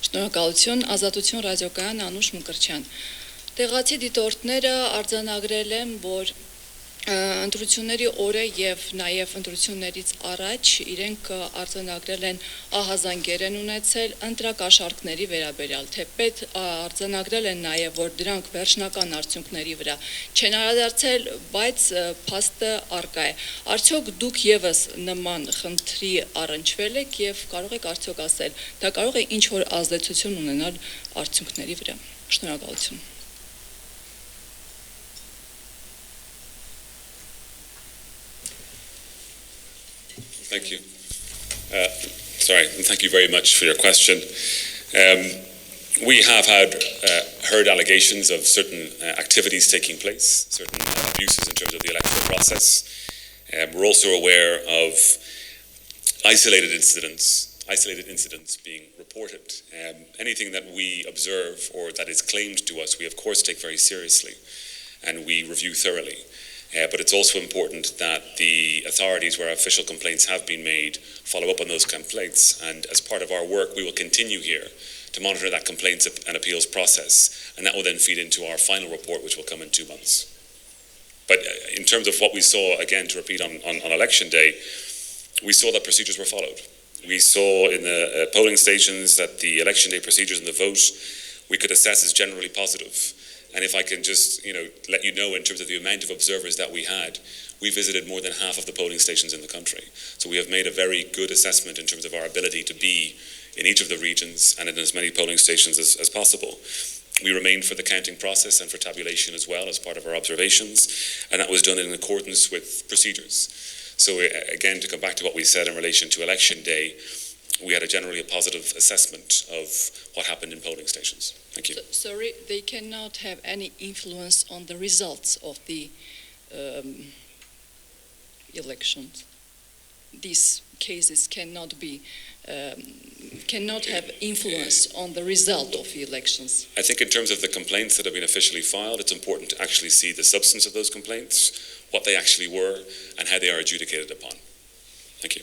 Շնորհակալություն, Ազատություն ռադիոկայան Անուշ Մկրտչյան։ Տեղացի դիտորդները արձանագրել են, որ ընտրությունների օրը եւ նաեւ ընտրություններից առաջ իրենք արձանագրել են ահազանգեր են ունեցել ընտրակաշառքների վերաբերյալ, թեպետ արձանագրել են նաեւ, որ դրանք վերջնական արդյունքների վրա չեն անդրադարձել, բայց փաստը առկա է։ Արդյոք դուք եւս նման խնդրի առնչվել եք եւ կարող եք արդյոք ասել, դա կարող է ինչ որ ազդեցություն ունենալ արդյունքների վրա։ Շնորհակալություն։ Thank you. Thank you very much for your question. We have heard allegations of certain activities taking place, certain abuses in terms of the electoral process. We're also aware of isolated incidents being reported. Anything that we observe or that is claimed to us, we of course take very seriously and we review thoroughly. But it's also important that the authorities where official complaints have been made follow up on those complaints, and as part of our work we will continue here to monitor that complaints and appeals process, and that will then feed into our final report, which will come in 2 months. But in terms of what we saw, again to repeat on election day, we saw that procedures were followed. We saw in the polling stations that the election day procedures and the vote we could assess as generally positive. And if I can just, let you know in terms of the amount of observers that we had, we visited more than half of the polling stations in the country. So we have made a very good assessment in terms of our ability to be in each of the regions and in as many polling stations as possible. We remained for the counting process and for tabulation as well as part of our observations, and that was done in accordance with procedures. So again, to come back to what we said in relation to election day, we had a generally positive assessment of what happened in polling stations. Thank you. Sorry, they cannot have any influence on the results of the elections. These cases cannot have influence on the result of the elections. I think in terms of the complaints that have been officially filed, it's important to actually see the substance of those complaints, what they actually were, and how they are adjudicated upon. Thank you.